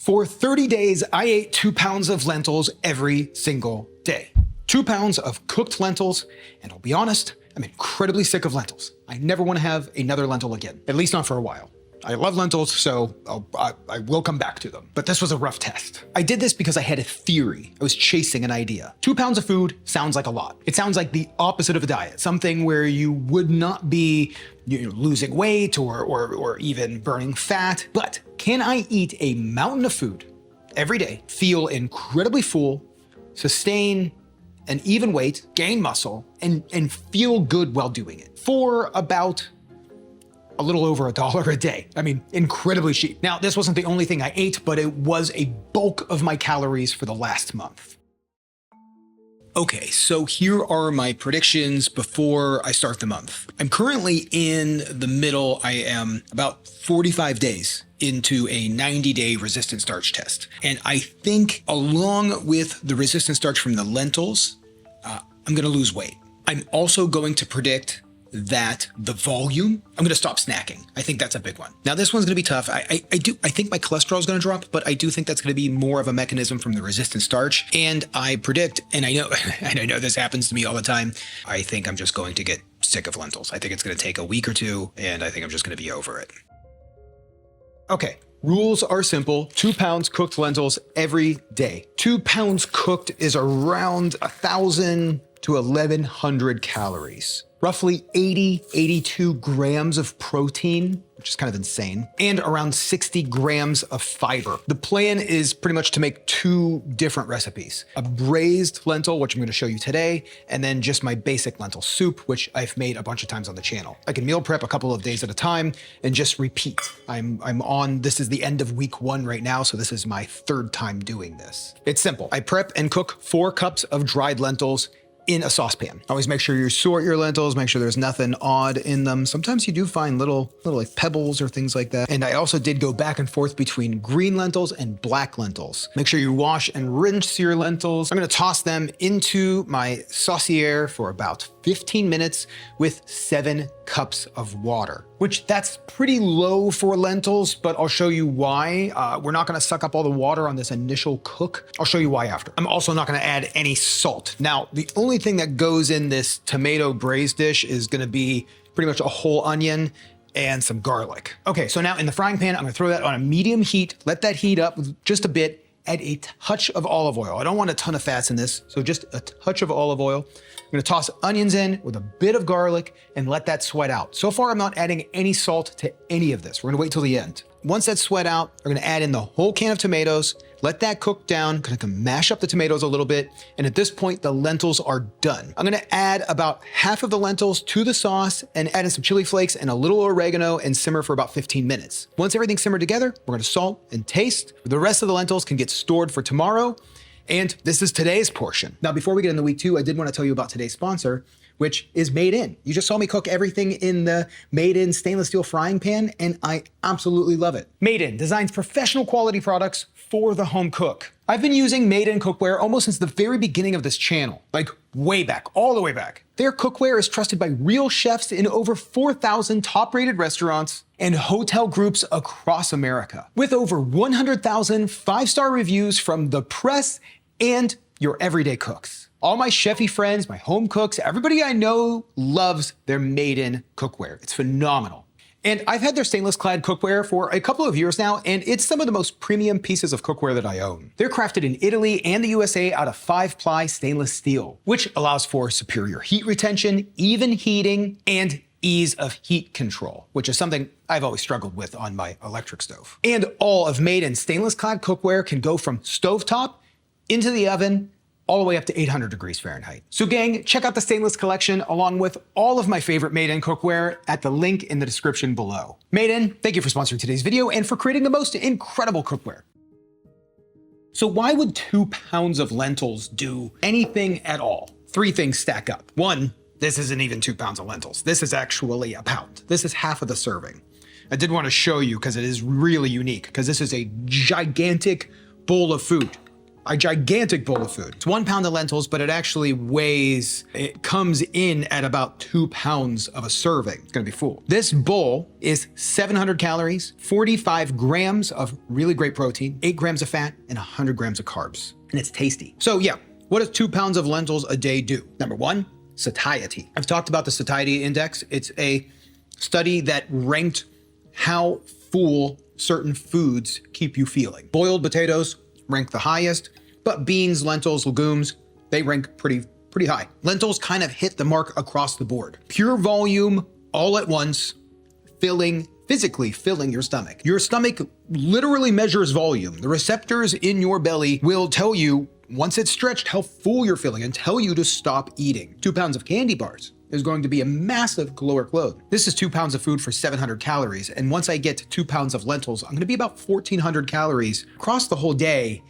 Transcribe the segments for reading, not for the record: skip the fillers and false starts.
For 30 days, I ate 2 pounds of lentils every single day. 2 pounds of cooked lentils, and I'll be honest, I'm incredibly sick of lentils. I never want to have another lentil again, at least not for a while. I love lentils, so I will come back to them. But this was a rough test. I did this because I had a theory. I was chasing an idea. 2 pounds of food sounds like a lot. It sounds like the opposite of a diet, something where you would not be losing weight or even burning fat. But can I eat a mountain of food every day, feel incredibly full, sustain an even weight, gain muscle, and feel good while doing it for about a little over $1 a day? I mean, incredibly cheap. Now, this wasn't the only thing I ate, but it was a bulk of my calories for the last month. Okay, so here are my predictions before I start the month. I'm currently in the middle. I am about 45 days into a 90-day resistant starch test. And I think along with the resistant starch from the lentils, I'm gonna lose weight. I'm also going to predict that the volume, I'm gonna stop snacking. I think that's a big one. Now this one's gonna be tough. I think my cholesterol is gonna drop, but I do think that's gonna be more of a mechanism from the resistant starch. And I predict, and I know, and I know this happens to me all the time, I think I'm just going to get sick of lentils. I think it's gonna take a week or two, and I think I'm just gonna be over it. Okay, rules are simple. 2 pounds cooked lentils every day. 2 pounds cooked is around 1,000 to 1,100 calories. Roughly 82 grams of protein, which is kind of insane, and around 60 grams of fiber. The plan is pretty much to make 2 different recipes: a braised lentil, which I'm gonna show you today, and then just my basic lentil soup, which I've made a bunch of times on the channel. I can meal prep a couple of days at a time and just repeat. This is the end of week 1 right now, so this is my 3rd time doing this. It's simple. I prep and cook 4 cups of dried lentils in a saucepan. Always make sure you sort your lentils, make sure there's nothing odd in them. Sometimes you do find little like pebbles or things like that. And I also did go back and forth between green lentils and black lentils. Make sure you wash and rinse your lentils. I'm gonna toss them into my saucier for about 15 minutes with 7 cups of water, which that's pretty low for lentils, but I'll show you why. We're not gonna suck up all the water on this initial cook. I'll show you why after. I'm also not gonna add any salt. Now, the only thing that goes in this tomato braised dish is gonna be pretty much a whole onion and some garlic. Okay, so now in the frying pan, I'm gonna throw that on a medium heat, let that heat up just a bit, add a touch of olive oil. I don't want a ton of fats in this, so just a touch of olive oil. I'm gonna toss onions in with a bit of garlic and let that sweat out. So far, I'm not adding any salt to any of this. We're gonna wait till the end. Once that's sweat out, we're gonna add in the whole can of tomatoes, let that cook down, gonna mash up the tomatoes a little bit, and at this point, the lentils are done. I'm gonna add about half of the lentils to the sauce and add in some chili flakes and a little oregano and simmer for about 15 minutes. Once everything's simmered together, we're gonna salt and taste. The rest of the lentils can get stored for tomorrow, and this is today's portion. Now, before we get into week 2, I did wanna tell you about today's sponsor, which is Made In. You just saw me cook everything in the Made In stainless steel frying pan, and I absolutely love it. Made In designs professional quality products for the home cook. I've been using Made In cookware almost since the very beginning of this channel, like way back, all the way back. Their cookware is trusted by real chefs in over 4,000 top-rated restaurants and hotel groups across America, with over 100,000 5-star reviews from the press and your everyday cooks. All my chefy friends, my home cooks, everybody I know loves their Made In cookware. It's phenomenal. And I've had their stainless clad cookware for a couple of years now, and it's some of the most premium pieces of cookware that I own. They're crafted in Italy and the USA out of 5-ply stainless steel, which allows for superior heat retention, even heating, and ease of heat control, which is something I've always struggled with on my electric stove. And all of Made In stainless clad cookware can go from stovetop into the oven, all the way up to 800 degrees Fahrenheit. So gang, check out the stainless collection along with all of my favorite Made In cookware at the link in the description below. Made In, thank you for sponsoring today's video and for creating the most incredible cookware. So why would 2 pounds of lentils do anything at all? 3 things stack up. 1, this isn't even 2 pounds of lentils. This is actually a pound. This is half of the serving. I did want to show you because it is really unique, because this is a gigantic bowl of food. a gigantic bowl of food. It's 1 pound of lentils, but it actually it comes in at about 2 pounds of a serving. It's gonna be full. This bowl is 700 calories, 45 grams of really great protein, 8 grams of fat, and 100 grams of carbs. And it's tasty. So yeah, what does 2 pounds of lentils a day do? Number one, satiety. I've talked about the satiety index. It's a study that ranked how full certain foods keep you feeling. Boiled potatoes rank the highest, but beans, lentils, legumes, they rank pretty high. Lentils kind of hit the mark across the board. Pure volume, all at once, physically filling your stomach. Your stomach literally measures volume. The receptors in your belly will tell you, once it's stretched, how full you're feeling and tell you to stop eating. 2 pounds of candy bars is going to be a massive caloric load. This is 2 pounds of food for 700 calories. And once I get to 2 pounds of lentils, I'm gonna be about 1,400 calories across the whole day.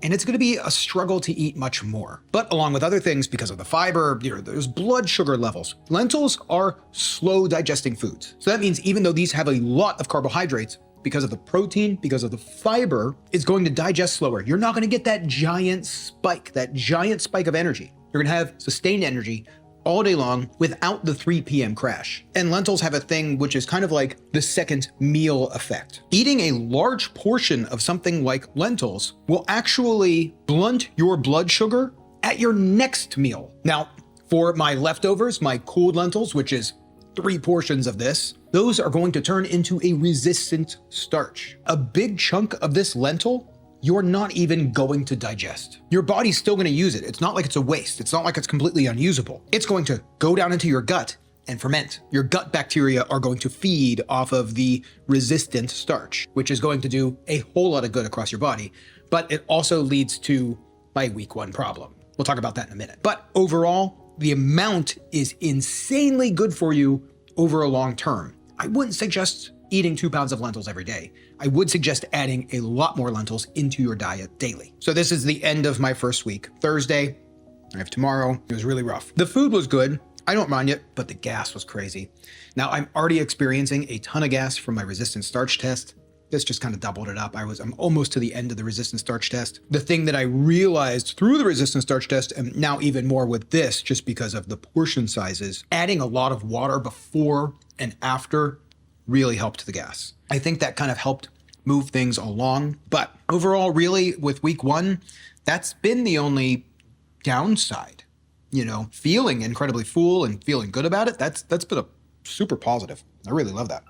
And it's gonna be a struggle to eat much more. But along with other things, because of the fiber, there's blood sugar levels. Lentils are slow digesting foods. So that means even though these have a lot of carbohydrates, because of the protein, because of the fiber, it's going to digest slower. You're not gonna get that giant spike of energy. You're gonna have sustained energy all day long without the 3 p.m. crash. And lentils have a thing which is kind of like the second meal effect. Eating a large portion of something like lentils will actually blunt your blood sugar at your next meal. Now, for my leftovers, my cooled lentils, which is 3 portions of this, those are going to turn into a resistant starch. A big chunk of this lentil you're not even going to digest. Your body's still gonna use it. It's not like it's a waste. It's not like it's completely unusable. It's going to go down into your gut and ferment. Your gut bacteria are going to feed off of the resistant starch, which is going to do a whole lot of good across your body, but it also leads to my week 1 problem. We'll talk about that in a minute. But overall, the amount is insanely good for you over a long term. I wouldn't suggest eating 2 pounds of lentils every day. I would suggest adding a lot more lentils into your diet daily. So this is the end of my first week. Thursday, I have tomorrow. It was really rough. The food was good. I don't mind it, but the gas was crazy. Now I'm already experiencing a ton of gas from my resistant starch test. This just kind of doubled it up. I'm almost to the end of the resistant starch test. The thing that I realized through the resistant starch test, and now even more with this, just because of the portion sizes, adding a lot of water before and after really helped the gas. I think that kind of helped move things along. But overall, really, with week 1, that's been the only downside. Feeling incredibly full and feeling good about it, that's been a super positive. I really love that.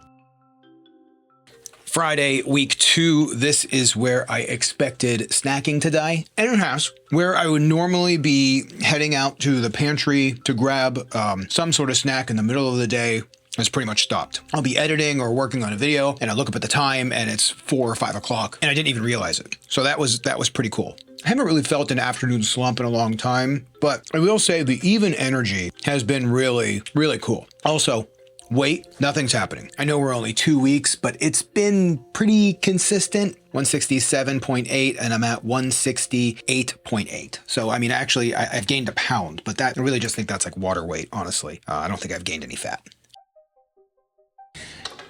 Friday, week 2, this is where I expected snacking to die. And it has. Where I would normally be heading out to the pantry to grab some sort of snack in the middle of the day, has pretty much stopped. I'll be editing or working on a video and I look up at the time and it's 4 or 5 o'clock and I didn't even realize it. So that was pretty cool. I haven't really felt an afternoon slump in a long time, but I will say the even energy has been really, really cool. Also, weight, nothing's happening. I know we're only 2 weeks, but it's been pretty consistent. 167.8 and I'm at 168.8. So, I mean, actually I've gained a pound, but I really just think that's like water weight, honestly. I don't think I've gained any fat.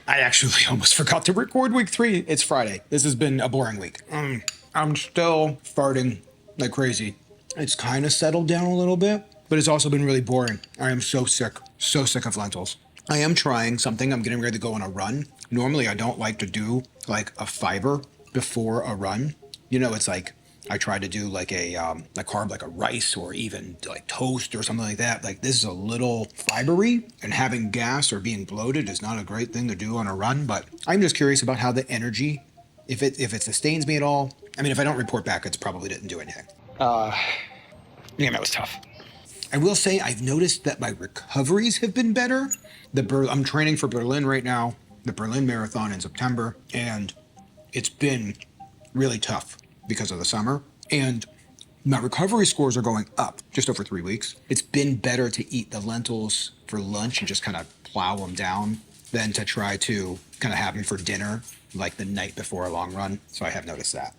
I actually almost forgot to record week 3. It's Friday. This has been a boring week. I'm still farting like crazy. It's kind of settled down a little bit, but it's also been really boring. I am so sick of lentils. I am trying something. I'm getting ready to go on a run. Normally, I don't like to do like a fiber before a run. It's like I try to do like a carb, like a rice or even like toast or something like that. Like this is a little fibery, and having gas or being bloated is not a great thing to do on a run. But I'm just curious about how the energy, if it sustains me at all. I mean, if I don't report back, it's probably didn't do anything. Yeah, that was tough. I will say I've noticed that my recoveries have been better. I'm training for Berlin right now, the Berlin Marathon in September, and it's been really tough because of the summer. And my recovery scores are going up just over 3 weeks. It's been better to eat the lentils for lunch and just kind of plow them down than to try to kind of have them for dinner like the night before a long run. So I have noticed that.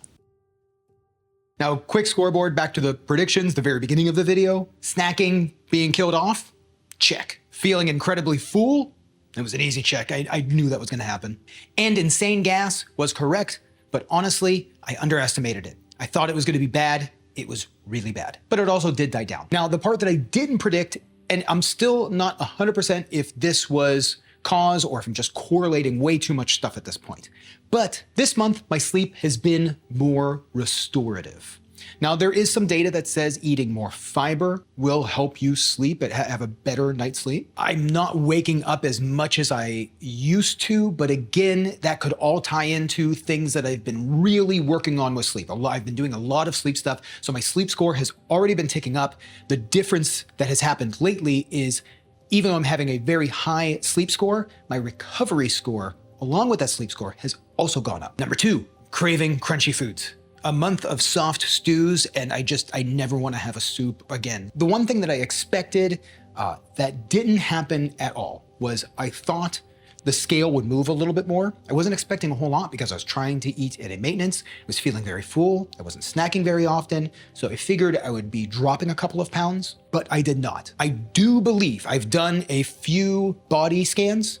Now, quick scoreboard back to the predictions, the very beginning of the video. Snacking being killed off, check. Feeling incredibly full, it was an easy check. I knew that was gonna happen. And insane gas was correct, but honestly, I underestimated it. I thought it was gonna be bad, it was really bad. But it also did die down. Now, the part that I didn't predict, and I'm still not 100% if this was cause or if I'm just correlating way too much stuff at this point. But this month, my sleep has been more restorative. Now, there is some data that says eating more fiber will help you sleep and have a better night's sleep. I'm not waking up as much as I used to, but again, that could all tie into things that I've been really working on with sleep. I've been doing a lot of sleep stuff, so my sleep score has already been ticking up. The difference that has happened lately is even though I'm having a very high sleep score, my recovery score, along with that sleep score, has also gone up. Number 2, craving crunchy foods. A month of soft stews, and I never want to have a soup again. The one thing that I expected that didn't happen at all was I thought the scale would move a little bit more. I wasn't expecting a whole lot because I was trying to eat at a maintenance. I was feeling very full. I wasn't snacking very often. So I figured I would be dropping a couple of pounds, but I did not. I do believe I've done a few body scans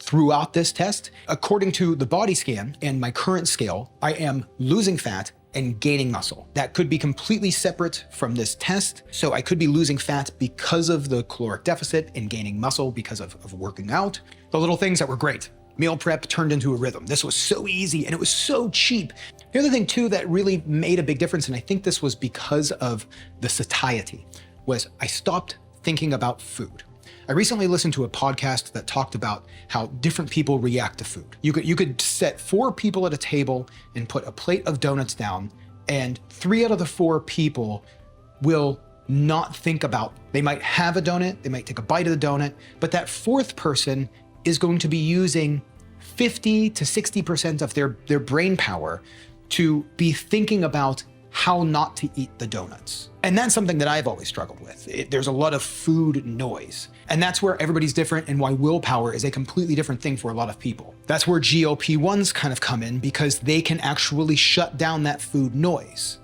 throughout this test. According to the body scan and my current scale, I am losing fat and gaining muscle. That could be completely separate from this test. So I could be losing fat because of the caloric deficit and gaining muscle because of working out. The little things that were great. Meal prep turned into a rhythm. This was so easy and it was so cheap. The other thing too that really made a big difference, and I think this was because of the satiety, was I stopped thinking about food. I recently listened to a podcast that talked about how different people react to food. You could set 4 people at a table and put a plate of donuts down, and 3 out of the 4 people will not think about, they might have a donut, they might take a bite of the donut, but that 4th person is going to be using 50 to 60% of their brain power to be thinking about how not to eat the donuts. And that's something that I've always struggled with. There's a lot of food noise. And that's where everybody's different and why willpower is a completely different thing for a lot of people. That's where GLP-1s kind of come in because they can actually shut down that food noise.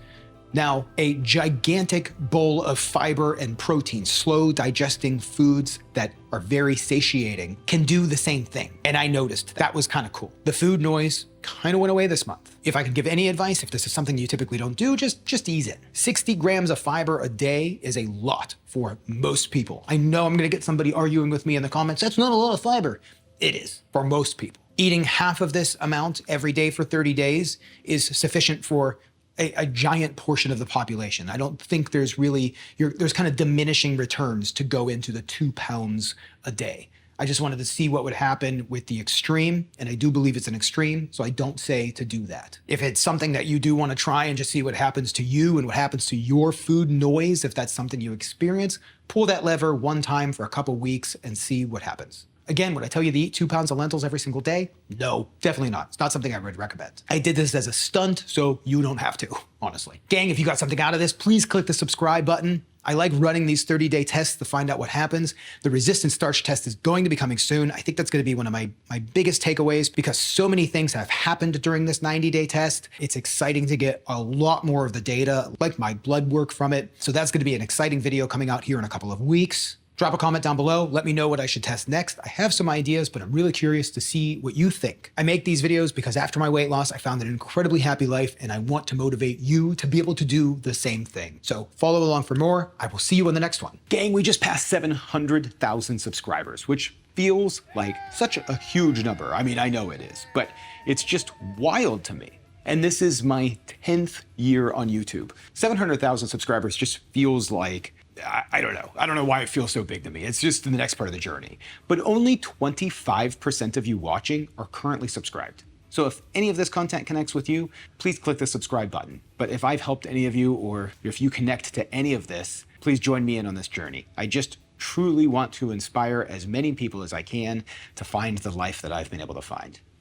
Now, a gigantic bowl of fiber and protein, slow digesting foods that are very satiating, can do the same thing. And I noticed that was kind of cool. The food noise kind of went away this month. If I could give any advice, if this is something you typically don't do, just ease in. 60 grams of fiber a day is a lot for most people. I know I'm gonna get somebody arguing with me in the comments, that's not a lot of fiber. It is, for most people. Eating half of this amount every day for 30 days is sufficient for a giant portion of the population. I don't think there's really, there's kind of diminishing returns to go into the 2 pounds a day. I just wanted to see what would happen with the extreme, and I do believe it's an extreme, so I don't say to do that. If it's something that you do want to try and just see what happens to you and what happens to your food noise, if that's something you experience, pull that lever one time for a couple weeks and see what happens. Again, would I tell you to eat 2 pounds of lentils every single day? No, definitely not. It's not something I would recommend. I did this as a stunt, so you don't have to, honestly. Gang, if you got something out of this, please click the subscribe button. I like running these 30-day tests to find out what happens. The resistant starch test is going to be coming soon. I think that's going to be one of my biggest takeaways because so many things have happened during this 90-day test. It's exciting to get a lot more of the data, like my blood work from it. So that's going to be an exciting video coming out here in a couple of weeks. Drop a comment down below. Let me know what I should test next. I have some ideas, but I'm really curious to see what you think. I make these videos because after my weight loss, I found an incredibly happy life and I want to motivate you to be able to do the same thing. So follow along for more. I will see you in the next one. Gang, we just passed 700,000 subscribers, which feels like such a huge number. I mean, I know it is, but it's just wild to me. And this is my 10th year on YouTube. 700,000 subscribers just feels like, I don't know. I don't know why it feels so big to me. It's just the next part of the journey. But only 25% of you watching are currently subscribed. So if any of this content connects with you, please click the subscribe button. But if I've helped any of you or if you connect to any of this, please join me in on this journey. I just truly want to inspire as many people as I can to find the life that I've been able to find.